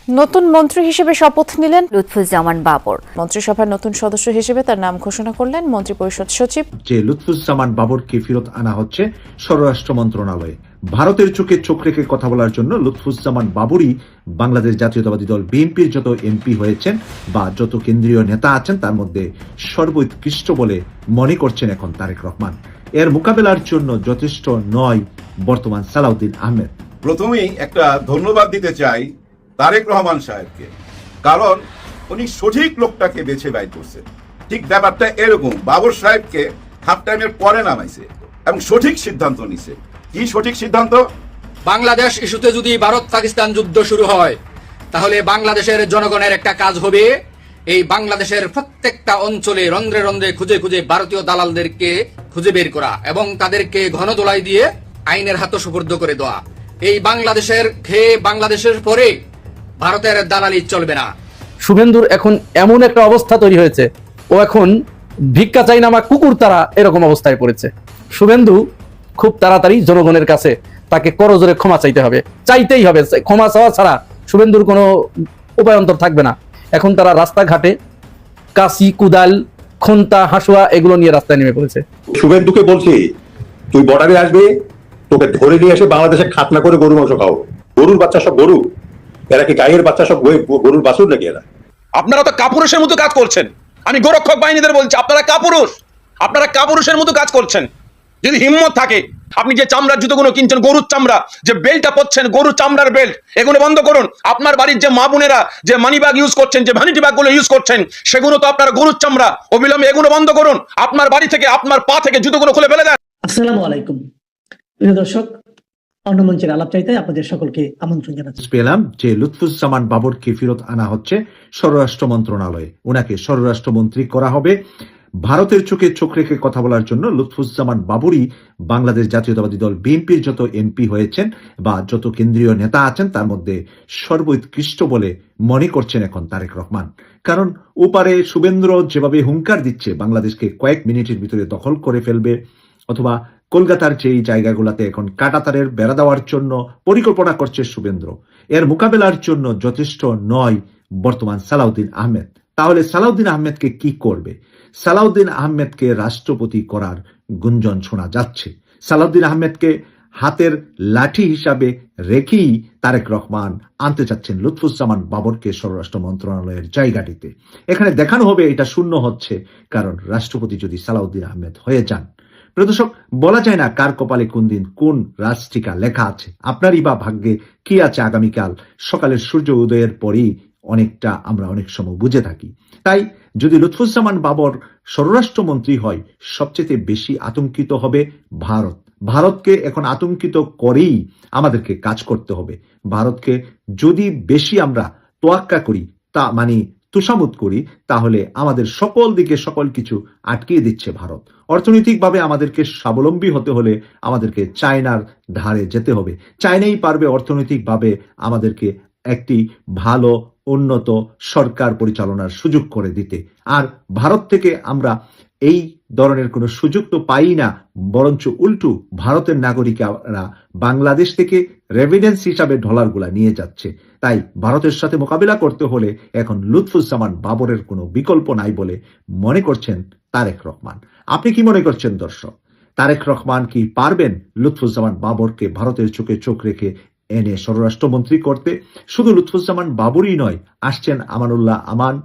নতুন মন্ত্রী হিসেবে শপথ নিলেন লুৎফুজ্জামান বাবর। মন্ত্রিসভার নতুন সদস্য হিসেবে তার নাম ঘোষণা করলেন মন্ত্রিপরিষদ সচিব। যে লুৎফুজ্জামান বাবরকে ফেরত আনা হচ্ছে স্বরাষ্ট্র মন্ত্রণালয়ে। ভারতের চোখে চোখ রেখে কথা বলার জন্য লুৎফুজ্জামান বাবরই বাংলাদেশ জাতীয়তাবাদী দল বিএনপির যত এমপি হয়েছেন বা যত কেন্দ্রীয় নেতা আছেন তার মধ্যে সর্বোৎকৃষ্ট বলে মনে করছেন এখন তারেক রহমান। এর মোকাবেলার জন্য যথেষ্ট নয় বর্তমান সালাউদ্দিন আহমেদ। প্রথমেই একটা ধন্যবাদ দিতে চাই তারেক রহমান সাহেবকে, কারণ উনি সঠিক লোকটাকে বেছে বাইর করছে। ঠিক ব্যাপারটা এরকম, বাবর সাহেবকে হাফ টাইমের পরে নামাইছে এবং সঠিক সিদ্ধান্ত নিছে। কি সঠিক সিদ্ধান্ত? বাংলাদেশ ইস্যুতে যদি ভারত পাকিস্তান যুদ্ধ শুরু হয় তাহলে বাংলাদেশের জনগণের একটা কাজ হবে এই বাংলাদেশের প্রত্যেকটা অঞ্চলে রন্ধ্রে রন্ধ্রে খুঁজে খুঁজে ভারতীয় দালালদেরকে খুঁজে বের করা এবং তাদেরকে ঘনদোলাই দিয়ে আইনের হাতে সুপর্দ করে দেওয়া। এই বাংলাদেশের খেয়ে বাংলাদেশের পরে ভারতের দালালি চলবে না। শুভেন্দুর এখন এমন একটা অবস্থা তৈরি হয়েছে, ও এখন ভিক্ষা চাই নামা কুকুর তারা এরকম অবস্থায় পড়েছে। শুভেন্দু খুব তাড়াতাড়ি জনগণের কাছে তাকে করজোরে ক্ষমা চাইতে হবে, চাইতেই হবে। ক্ষমা চাওয়া ছাড়া শুভেন্দুর কোনো উপায়ন্তর থাকবে না। এখন তারা রাস্তাঘাটে কাশি, কুদাল, খন্তা, হাসুয়া এগুলো নিয়ে রাস্তায় নেমে পড়েছে। শুভেন্দুকে বলছি, তুই বর্ডারে আসবে, তোকে ধরে নিয়ে এসে বাংলাদেশে খাতনা করে গরু মাংস খাও। গরুর বাচ্চা সব গরু, এরা কি গায়ের বাচ্চা সব গরুর বাছুর নাকি এরা? আপনারা তো কাপুরুষের মতো কাজ করছেন। আমি গোরক্ষক বাহিনীদের বলছি, আপনারা কাপুরুষের মতো কাজ করছেন। যদি হিম্মত থাকে, আপনি যে চামড়ার জুতোগুলো কিনছেন, গরুর চামড়া, যে বেল্টটা পরছেন গরুর চামড়ার বেল্ট, এগুলো বন্ধ করুন। আপনার বাড়ির যে মা বোনেরা যে মানি ব্যাগ ইউজ করছেন, যে ভ্যানিটি ব্যাগ গুলো ইউজ করছেন, সেগুলো তো আপনার গরুর চামড়া। অবিলম্বে এগুলো বন্ধ করুন। আপনার বাড়ি থেকে, আপনার পা থেকে জুতোগুলো খুলে ফেলে দেন। আসসালামু আলাইকুম প্রিয় দর্শক, অন্য মঞ্চের আলাপ চাইতে আপনাদের সকলকে আমন্ত্রণ জানাচ্ছি। পেলাম যে লুৎফুজ্জামান বাবরকে ফেরত আনা হচ্ছে স্বরাষ্ট্র মন্ত্রণালয়ে, ওনাকে স্বরাষ্ট্রমন্ত্রী করা হবে। ভারতের চোখে চোখ রেখে কথা বলার জন্য লুৎফুজ্জামান বাবরই বাংলাদেশ জাতীয়তাবাদী দল বিএনপির যত এমপি হয়েছেন বা যত কেন্দ্রীয় নেতা আছেন তার মধ্যে সর্বোৎকৃষ্ট বলে মনে করছেন এখন তারেক রহমান। কারণ ওপারে শুভেন্দ্র যেভাবে হুঙ্কার দিচ্ছে বাংলাদেশকে কয়েক মিনিটের ভিতরে দখল করে ফেলবে, অথবা কলকাতার যেই জায়গাগুলোতে এখন কাঁটাতারের বেড়া দেওয়ার জন্য পরিকল্পনা করছে শুভেন্দ্র, এর মোকাবেলার জন্য যথেষ্ট নয় বর্তমান সালাউদ্দিন আহমেদ। তাহলে সালাউদ্দিন আহমেদকে কি করবে? সালাউদ্দিন আহমেদকে রাষ্ট্রপতি করার গুঞ্জন শোনা যাচ্ছে। সালাউদ্দিন আহমেদকে হাতের লাঠি হিসাবে রেখেই তারেক রহমান আনতে চাচ্ছেন লুৎফুজ্জামান বাবরকে স্বরাষ্ট্র মন্ত্রণালয়ের জায়গাটিতে। এখানে দেখানো হবে এটা শূন্য হচ্ছে, কারণ রাষ্ট্রপতি যদি সালাউদ্দিন আহমেদ হয়ে যান, প্রদর্শক বলা যায় না কার কপালে কোন দিন কোন রাজটিকা লেখা আছে। আপনারই বা ভাগ্যে কি আছে আগামীকাল সকালের সূর্য উদয়ের পরেই অনেকটা আমরা অনেক সময় বুঝে থাকি। তাই যদি লুৎফুজ্জামান বাবর স্বরাষ্ট্রমন্ত্রী হয়, সবচেয়ে বেশি আতঙ্কিত হবে ভারত। ভারতকে এখন আতঙ্কিত করেই আমাদেরকে কাজ করতে হবে। ভারতকে যদি বেশি আমরা তোয়াক্কা করি, তা মানে তুষামুত করি, তাহলে আমাদের সকল দিকে সকল কিছু আটকিয়ে দিচ্ছে ভারত। অর্থনৈতিকভাবে আমাদেরকে স্বাবলম্বী হতে হলে আমাদেরকে চায়নার ধারে যেতে হবে। চায়নাই পারবে অর্থনৈতিকভাবে আমাদেরকে একটি ভালো উন্নত সরকার পরিচালনার সুযোগ করে দিতে। আর ভারত থেকে আমরা এই ধরনের কোনো সুযোগ তো পাই না, বরঞ্চ উল্টো ভারতের নাগরিকরা বাংলাদেশ থেকে রেভিডেন্স হিসাবে ডলারগুলা নিয়ে যাচ্ছে। তাই ভারতের সাথে মোকাবিলা করতে হলে এখন লুৎফুজ্জামান বাবরের কোনো বিকল্প নাই বলে মনে করছেন তারেক রহমান। আপনি কি মনে করছেন দর্শক? তারেক রহমান কি পারবেন লুৎফুজ্জামান বাবরকে ভারতের চোখে চোখ রেখে এনে স্বরাষ্ট্রমন্ত্রী করতে? শুধু লুৎফুজ্জামান বাবরই নয়, আসছেন আমানুল্লাহ আমান,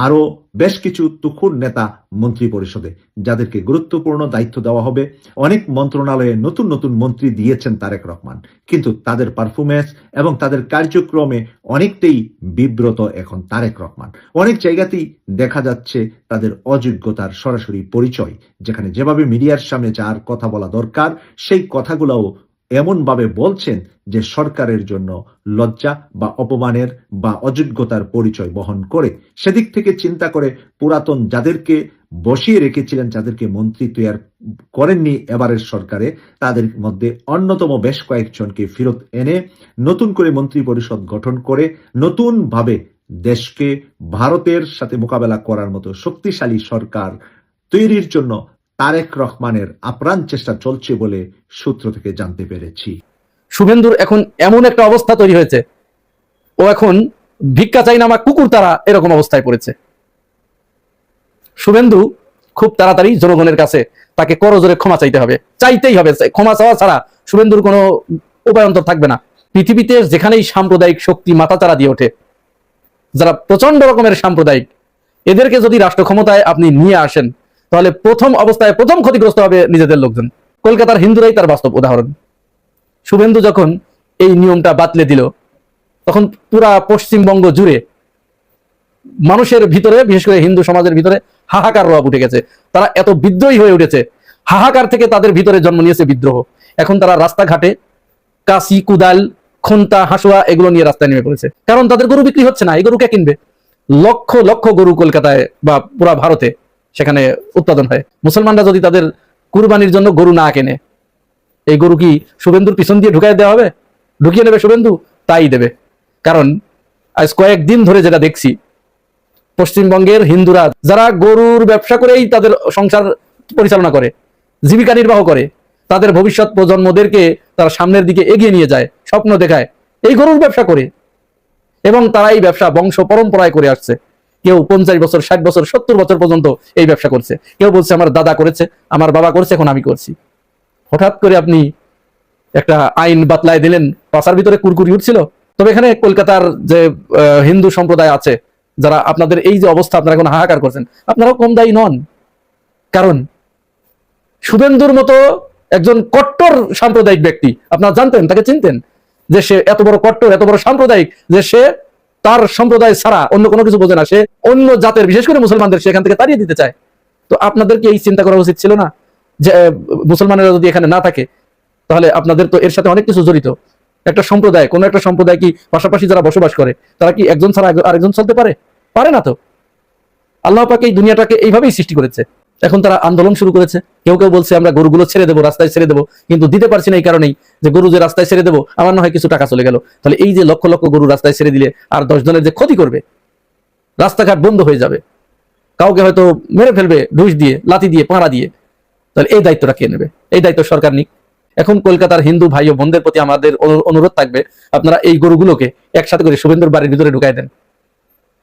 আরো বেশ কিছু তুখুর নেতা মন্ত্রী পরিষদে, যাদেরকে গুরুত্বপূর্ণ দায়িত্ব দেওয়া হবে। অনেক মন্ত্রণালয়ে নতুন নতুন মন্ত্রী দিয়েছেন তারেক রহমান, কিন্তু তাদের পারফরমেন্স এবং তাদের কার্যক্রমে অনেকটাই বিব্রত এখন তারেক রহমান। অনেক জায়গাতেই দেখা যাচ্ছে তাদের অযোগ্যতার সরাসরি পরিচয়, যেখানে যেভাবে মিডিয়ার সামনে যার কথা বলা দরকার সেই কথাগুলোও এমন ভাবে বলছেন যে সরকারের জন্য লজ্জা বা অপমানের বা অযোগ্যতার পরিচয় বহন করে। সেদিক থেকে চিন্তা করে পুরাতন যাদেরকে বসিয়ে রেখেছিলেন, যাদেরকে মন্ত্রী তৈরি করেননি এবারের সরকারে, তাদের মধ্যে অন্যতম বেশ কয়েকজনকে ফেরত এনে নতুন করে মন্ত্রী পরিষদ গঠন করে নতুন ভাবে দেশকে ভারতের সাথে মোকাবেলা করার মতো শক্তিশালী সরকার তৈরির জন্য তারেক রহমানের আপ্রাণ চেষ্টা চলছে বলে সূত্র থেকে জানতে পেরেছি। শুভেন্দুর এখন এমন একটা অবস্থা তৈরি হয়েছে, ও এখন ভিক্ষা চাই নামা কুকুর তারা এরকম অবস্থায় পড়েছে। শুভেন্দু খুব তাড়াতাড়ি জনগণের কাছে তাকে করজোরে ক্ষমা চাইতে হবে, চাইতেই হবে। ক্ষমা চাওয়া ছাড়া শুভেন্দুর কোনো উপায়ন্তর থাকবে না। পৃথিবীতে যেখানেই সাম্প্রদায়িক শক্তি মাথাচাড়া দিয়ে ওঠে, যারা প্রচন্ড রকমের সাম্প্রদায়িক, এদেরকে যদি রাষ্ট্র ক্ষমতায় আপনি নিয়ে আসেন, তাহলে প্রথম অবস্থায় প্রথম ক্ষতিগ্রস্ত হবে নিজেদের লোকজন। কলকাতার হিন্দুরাই তার বাস্তব উদাহরণ। শুভেন্দু যখন এই নিয়মটা বাতলে দিল, তখন পুরা পশ্চিমবঙ্গ জুড়ে মানুষের ভিতরে, বিশেষ করে হিন্দু সমাজের ভিতরে হাহাকার রব উঠে গেছে। তারা এত বিদ্রোহী হয়ে উঠেছে, হাহাকার থেকে তাদের ভিতরে জন্ম নিয়েছে বিদ্রোহ। এখন তারা রাস্তাঘাটে কাশি, কুদাল, খন্তা, হাসুয়া এগুলো নিয়ে রাস্তায় নেমে পড়েছে। কারণ তাদের গরু বিক্রি হচ্ছে না, এই গরু কে কিনবে? লক্ষ লক্ষ গরু কলকাতায় বা পুরা ভারতে সেখানে উৎপাদন হয়। মুসলমানরা যদি তাদের কুরবানির জন্য গরু না কেনে, এই গরু কি শুভেন্দুর পিছন দিয়ে ঢুকাই দেওয়া হবে? ঢুকিয়ে নেবে শুভেন্দু? তাই দেবে। কারণ আজ কয়েকদিন ধরে যেটা দেখছি, পশ্চিমবঙ্গের হিন্দুরা যারা গরুর ব্যবসা করেই তাদের সংসার পরিচালনা করে, জীবিকা নির্বাহ করে, তাদের ভবিষ্যৎ প্রজন্মদেরকে তারা সামনের দিকে এগিয়ে নিয়ে যায়, স্বপ্ন দেখায়, এই গরুর ব্যবসা করে। এবং তারা এই ব্যবসা বংশ পরম্পরায় করে আসছে। কেউ 50 বছর, 60 বছর, 70 বছর পর্যন্ত এই ব্যবসা করছে। কেউ বলছে আমার দাদা করেছে, আমার বাবা করছে, এখন আমি করছি। হঠাৎ করে আপনি একটা আইন বাতলায় দিলেন, পাশার ভিতরে কুরকুরি উঠছিল। তবে এখানে কলকাতার যে হিন্দু সম্প্রদায় আছে, যারা আপনাদের এই যে অবস্থা, আপনারা এখন হাহাকার করছেন, আপনারাও কম দায়ী নন। কারণ শুভেন্দুর মতো একজন কট্টর সাম্প্রদায়িক ব্যক্তি, আপনারা জানতেন, তাকে চিনতেন, যে সে এত বড় কট্টর, এত বড় সাম্প্রদায়িক, যে সে তার সম্প্রদায় ছাড়া অন্য কোনো কিছু বোঝে না। সে অন্য জাতের, বিশেষ করে মুসলমানদের সেখান থেকে তাড়িয়ে দিতে চায়। তো আপনাদেরকে এই চিন্তা করা উচিত ছিল না যে মুসলমানেরা যদি এখানে না থাকে, তাহলে আপনাদের তো এর সাথে অনেক কিছু জড়িত। একটা সম্প্রদায়, কোনো একটা সম্প্রদায় কি পাশাপাশি যারা বসবাস করে, তারা কি একজন ছাড়া আরেকজন চলতে পারে? পারে না তো। আল্লাহ পাক এই দুনিয়াটাকে এইভাবেই সৃষ্টি করেছে। এখন তারা আন্দোলন শুরু করেছে। কেউ কেউ বলছে আমরা গরুগুলো ছেড়ে দেবো, রাস্তায় ছেড়ে দেবো, কিন্তু দিতে পারছি না এই কারণেই যে গরু যে রাস্তায় ছেড়ে দেবো, আমার না হয় কিছু টাকা চলে গেল। তাহলে এই যে লক্ষ লক্ষ গরু রাস্তায় ছেড়ে দিলে আর 10 জনের যে ক্ষতি করবে, রাস্তাঘাট বন্ধ হয়ে যাবে, কাউকে হয়তো মেরে ফেলবে ঢুস দিয়ে, লাথি দিয়ে, পাড়া দিয়ে, তাহলে এই দায়িত্বটা কে নেবে? এই দায়িত্ব সরকার নিক। এখন কলকাতার হিন্দু ভাই ও বোনদের প্রতি আমাদের অনুরোধ থাকবে, আপনারা এই গরুগুলোকে একসাথে করে শুভেন্দুর বাড়ির ভিতরে ঢুকাই দেন।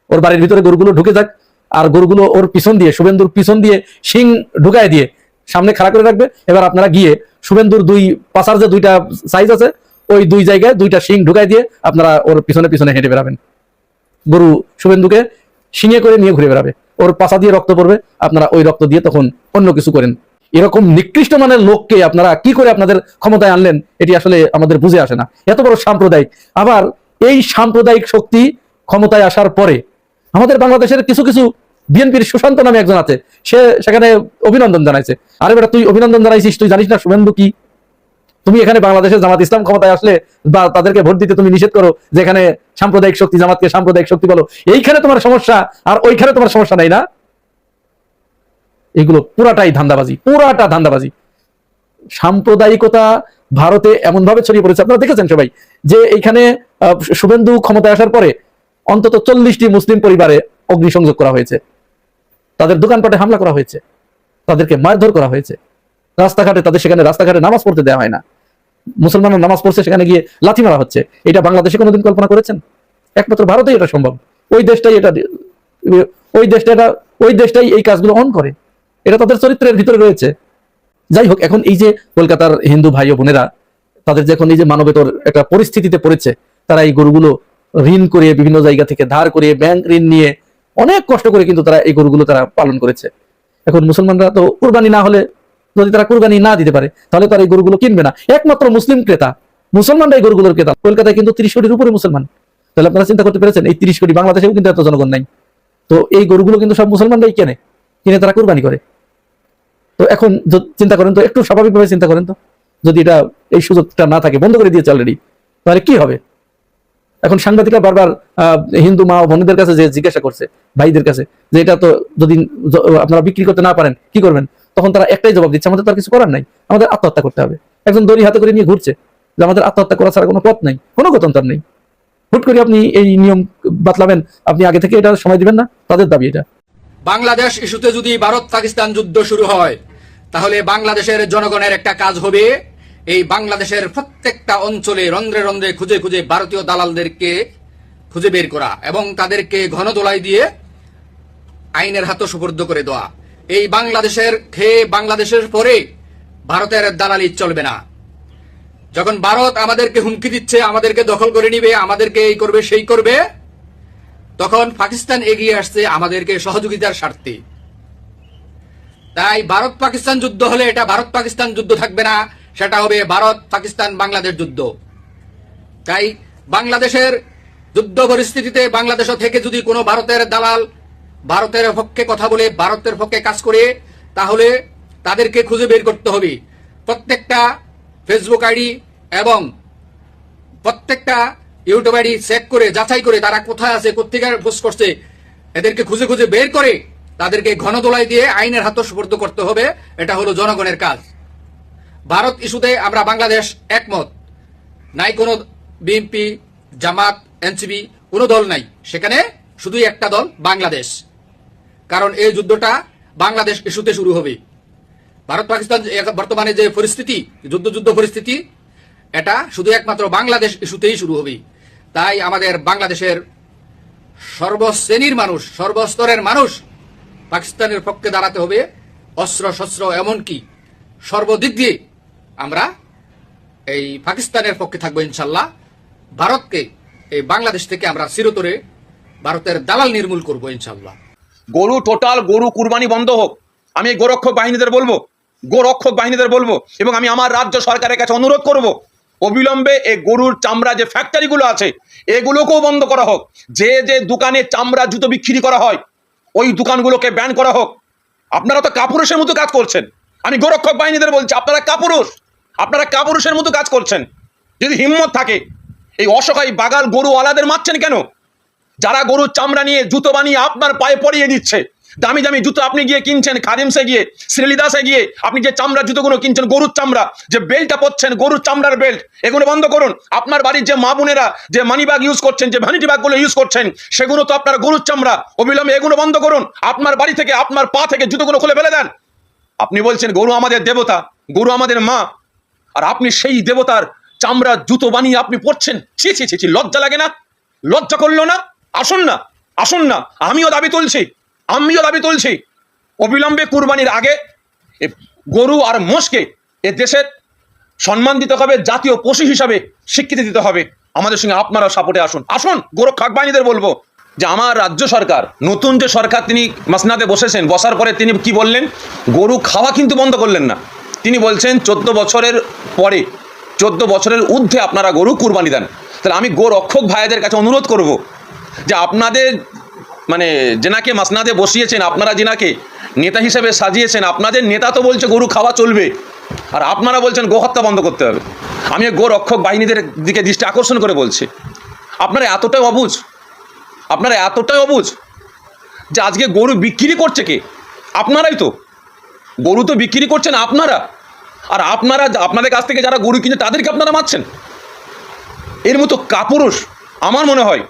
ওর বাড়ির ভিতরে গরুগুলো ঢুকে যাক, আর গরুগুলো ওর পিছন দিয়ে, শুভেন্দুর পিছন দিয়ে শিং ঢুকায় দিয়ে সামনে খাড়া করে রাখবে। এবার আপনারা গিয়ে শুভেন্দুর দুই পাশার যে 2টা সাইজ আছে, ওই 2 জায়গায় 2টা শিং ঢুকাই দিয়ে আপনারা ওর পিছনে পিছনে হেঁটে বেড়াবেন। গরু শুভেন্দুকে শিঙে করে নিয়ে ঘুরে বেড়াবে, ওর পাশা দিয়ে রক্ত পড়বে, আপনারা ওই রক্ত দিয়ে তখন অন্য কিছু করেন। এরকম নিকৃষ্ট মানের লোককে আপনারা কি করে আপনাদের ক্ষমতায় আনলেন, এটি আসলে আমাদের বুঝে আসে না। এত বড় সাম্প্রদায়িক, আবার এই সাম্প্রদায়িক শক্তি ক্ষমতায় আসার পরে আমাদের বাংলাদেশের কিছু কিছু বিএনপির সুশান্ত নামে একজন আছে, সে সেখানে অভিনন্দন জানাইছে। আরে বেটা, তুই অভিনন্দন জানাইছিস, তুই জানিস না শুভেন্দু কি? তুমি এখানে বাংলাদেশের জামাত ইসলাম ক্ষমতায় আসলে বা তাদেরকে ভোট দিতে তুমি নিষেধ করো, যেখানে সাম্প্রদায়িক শক্তি, জামাতকে সাম্প্রদায়িক শক্তি বলো, এইখানে তোমার সমস্যা, আর ওইখানে তোমার সমস্যা নাই না? এগুলো পুরাটাই ধান্দাবাজি, পুরাটা ধান্দাবাজি। সাম্প্রদায়িকতা ভারতে এমন ভাবে ছড়িয়ে পড়েছে, আপনারা দেখেছেন সবাই, যে এইখানে শুভেন্দু ক্ষমতায় আসার পরে অন্তত 40টি মুসলিম পরিবারে অগ্নিসংযোগ করা হয়েছে, তাদের দোকানপাটে হামলা করা হয়েছে, তাদেরকে মারধর করা হয়েছে, রাস্তাঘাটে তাদের সেখানে রাস্তাঘাটে নামাজ পড়তে দেওয়া হয় না, মুসলমানরা নামাজ পড়ছে, সেখানে গিয়ে লাথি মারা হচ্ছে। এটা বাংলাদেশে কোনোদিন কল্পনা করেছেন? একমাত্র ভারতেই এটা সম্ভব। ওই দেশটাই এই কাজগুলো অন করে, এটা তাদের চরিত্রের ভিতরে রয়েছে। যাই হোক, এখন এই যে কলকাতার হিন্দু ভাই ও বোনেরা, তাদের যে এখন এই যে মানবেতর একটা পরিস্থিতিতে পড়েছে, তারা এই গরুগুলো ঋণ করে, বিভিন্ন জায়গা থেকে ধার করে, ব্যাংক ঋণ নিয়ে অনেক কষ্ট করে কিন্তু তারা এই গরুগুলো তারা পালন করেছে। এখন মুসলমানরা তো কুরবানি না হলে, যদি তারা কুরবানি না দিতে পারে, তাহলে তারা এই গরুগুলো কিনবে না। একমাত্র মুসলিম ক্রেতা, মুসলমানরা এই গরুগুলোর ক্রেতা। কলকাতায় কিন্তু 30 কোটির উপরে মুসলমান। তাহলে আপনারা চিন্তা করতে পেরেছেন, এই 30 কোটি, বাংলাদেশেও কিন্তু এত জনগণ নাই। তো এই গরুগুলো কিন্তু সব মুসলমানরাই কিনে তারা কুরবানি করে। তো এখন চিন্তা করেন তো, একটু স্বাভাবিকভাবে চিন্তা করেন তো, যদি এটা এই সুযোগটা না থাকে, বন্ধ করে দিয়েছে অলরেডি, তাহলে কি হবে? এখন সাংবাদিকরা বারবার হিন্দু মা ও বোনদের কাছে যে জিজ্ঞাসা করছে, ভাইদের কাছে, যে এটা তো যদি আপনারা বিক্রি করতে না পারেন কি করবেন? তখন তারা একটাই জবাব দিচ্ছে, আমাদের তো আর কিছু করার নাই, আমাদের আত্মহত্যা করতে হবে। একজন দড়ি হাতে করে নিয়ে ঘুরছে যে আমাদের আত্মহত্যা করা ছাড়া কোনো পথ নাই, কোনো গত্যন্তর নেই। হুট করে আপনি এই নিয়ম বাতলাবেন, আপনি আগে থেকে এটা সময় দিবেন না? তাদের দাবি এটা। বাংলাদেশ ইস্যুতে যদি ভারত পাকিস্তান যুদ্ধ শুরু হয়, তাহলে বাংলাদেশের জনগণের একটা কাজ হবে, এই বাংলাদেশের প্রত্যেকটা অঞ্চলে রন্ধ্রে রন্ধ্রে খুঁজে খুঁজে ভারতীয় দালালদেরকে খুঁজে বের করা এবং তাদেরকে ঘনদোলাই দিয়ে আইনের হাতে সুপর্দ করে দেওয়া। এই বাংলাদেশের খেয়ে বাংলাদেশের পরে ভারতের দালালি চলবে না। যখন ভারত আমাদেরকে হুমকি দিচ্ছে, আমাদেরকে দখল করে নিবে, আমাদেরকে এই করবে সেই করবে, তখন পাকিস্তান এগিয়ে আসছে আমাদেরকে সহযোগিতার স্বার্থে। তাই ভারত পাকিস্তান যুদ্ধ হলে এটা ভারত পাকিস্তান যুদ্ধ থাকবে না, সেটা হবে ভারত পাকিস্তান বাংলাদেশ যুদ্ধ। তাই বাংলাদেশের যুদ্ধ পরিস্থিতিতে বাংলাদেশ থেকে যদি কোনো ভারতের দালাল ভারতের পক্ষে কথা বলে, ভারতের পক্ষে কাজ করে, তাহলে তাদেরকে খুঁজে বের করতে হবে। প্রত্যেকটা ফেসবুক আইডি এবং প্রত্যেকটা ইউটিউব আইডি চেক করে যাচাই করে তারা কোথায় আছে, কোথেকে পোস্ট করছে, এদেরকে খুঁজে খুঁজে বের করে তাদেরকে ঘনদোলাই দিয়ে আইনের হাতে সুপর্দ করতে হবে। এটা হলো জনগণের কাজ। ভারত ইস্যুতে আমরা বাংলাদেশ একমত নাই, কোনো বিএনপি, জামাত, এনসিপি কোনো দল নাই, সেখানে শুধুই একটা দল, বাংলাদেশ। কারণ এই যুদ্ধটা বাংলাদেশ ইস্যুতে শুরু হবে। ভারত পাকিস্তান বর্তমানে যে পরিস্থিতি, যুদ্ধ পরিস্থিতি, এটা শুধু একমাত্র বাংলাদেশ ইস্যুতেই শুরু হবে। তাই আমাদের বাংলাদেশের সর্বশ্রেণীর মানুষ, সর্বস্তরের মানুষ পাকিস্তানের পক্ষে দাঁড়াতে হবে, অস্ত্র শস্ত্র এমনকি সর্বদিক দিয়ে আমরা এই পাকিস্তানের পক্ষে থাকবো ইনশাল্লাহ। ভারতকে এই বাংলাদেশ থেকে আমরা চিরতরে ভারতের দালাল নির্মূল করবো ইনশাল্লাহ। গরু টোটাল গরু কুরবানি বন্ধ হোক, আমি এই গোরক্ষক বাহিনীদের বলবো এবং আমি আমার রাজ্য সরকারের কাছে অনুরোধ করব, অবিলম্বে এই গরুর চামড়া যে ফ্যাক্টরিগুলো আছে এগুলোকেও বন্ধ করা হোক। যে যে দোকানে চামড়া জুতো বিক্রি করা হয় ওই দোকানগুলোকে ব্যান করা হোক। আপনারা তো কাপুরুষের মতো কাজ করছেন। আমি গোরক্ষক বাহিনীদের বলছি, আপনারা কাপুরুষের মতো কাজ করছেন। যদি হিম্মত থাকে এই অসহায় বাগাল গরুওয়ালাদের মারছেন কেন? যারা গরুর চামড়া নিয়ে জুতো বানিয়ে আপনার পায়ে পরিয়ে দিচ্ছে, দামি দামি জুতো আপনি গিয়ে কিনছেন, খাদিমসে গিয়ে, শ্রীলিদাসে গিয়ে আপনি যে চামড়া জুতোগুলো কিনছেন, গরুর চামড়া, যে বেল্টটা পরছেন গরুর চামড়ার বেল্ট, এগুলো বন্ধ করুন। আপনার বাড়ির যে মা বোনেরা যে মানি ব্যাগ ইউজ করছেন, যে ভ্যানিটি ব্যাগগুলো ইউজ করছেন, সেগুলো তো আপনার গরুর চামড়া। অবিলম্বে এগুলো বন্ধ করুন। আপনার বাড়ি থেকে, আপনার পা থেকে জুতোগুলো খুলে ফেলে দেন। আপনি বলছেন গরু আমাদের দেবতা, গরু আমাদের মা, আর আপনি সেই দেবতার চামড়া জুতো বানিয়ে আপনি পরছেন। ছি ছি ছি, লজ্জা লাগে না? লজ্জা করলো না? আসুন না, আমিও দাবি তুলছি অবিলম্বে কুরবানির আগে গরু আর মোষকে এ দেশের সম্মান দিতে হবে, জাতীয় পশু হিসাবে স্বীকৃতি দিতে হবে। আমাদের সঙ্গে আপনারা সাপোর্টে আসুন। গোরক্ষক বাহিনীদের বলবো যে আমার রাজ্য সরকার, নতুন যে সরকার, তিনি মাসনাদে বসেছেন, বসার পরে তিনি কি বললেন? গরু খাওয়া কিন্তু বন্ধ করলেন না। তিনি বলছেন 14 বছরের পরে, 14 বছরের ঊর্ধ্বে আপনারা গরু কুরবানি দেন। তাহলে আমি গোরক্ষক ভাইদের কাছে অনুরোধ করব যে আপনাদের যেনাকে মাসনাদে বসিয়েছেন, আপনারা যেনাকে নেতা হিসেবে সাজিয়েছেন, আপনাদের নেতা তো বলছে গরু খাওয়া চলবে, আর আপনারা বলছেন গোহত্যা বন্ধ করতে হবে। আমি গোরক্ষক বাহিনীদের দিকে দৃষ্টি আকর্ষণ করে বলছি, আপনারা এতটাই অবুঝ যে আজকে গরু বিক্রি করছে কে? আপনারাই তো। গরু তো বিক্রি করছেন আপনারা, আর আপনাদের কাছ থেকে যারা গরু কিনে তাদেরকে আপনারা মারছেন। এর মতো কাপুরুষ আমার মনে হয়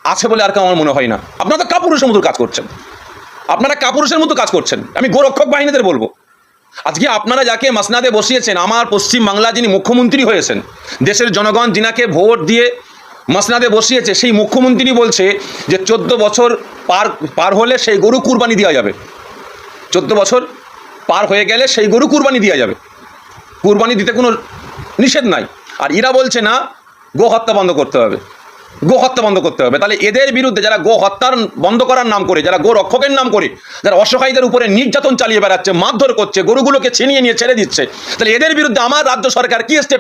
আছে বলে আর কেউ আমার মনে হয় না। আপনারা কাপুরুষের মতো কাজ করছেন। আমি গোরক্ষক বাহিনীদের বলবো, আজকে আপনারা যাকে মাসনাদে বসিয়েছেন, আমার পশ্চিম বাংলা যিনি মুখ্যমন্ত্রী হয়েছেন, দেশের জনগণ যিনাকে ভোট দিয়ে মাসনাদে বসিয়েছে, সেই মুখ্যমন্ত্রী বলছে যে 14 বছর পার হলে সেই গরু কুরবানি দেওয়া যাবে। 14 বছর পার হয়ে গেলে সেই গরু কুরবানি দেওয়া যাবে, কুরবানি দিতে কোনো নিষেধ নাই। আর এরা বলছে না, গোহত্যা বন্ধ করতে হবে। তাহলে এদের বিরুদ্ধে যারা গোহত্যার বন্ধ করার নাম করে, যারা গোরক্ষকের নাম করে, যারা অসহায়দের উপরে নির্যাতন চালিয়ে বেড়াচ্ছে, মারধর করছে, গরুগুলোকে ছিনিয়ে নিয়ে ছেড়ে দিচ্ছে, তাহলে এদের বিরুদ্ধে আমার রাজ্য সরকার কি স্টেপ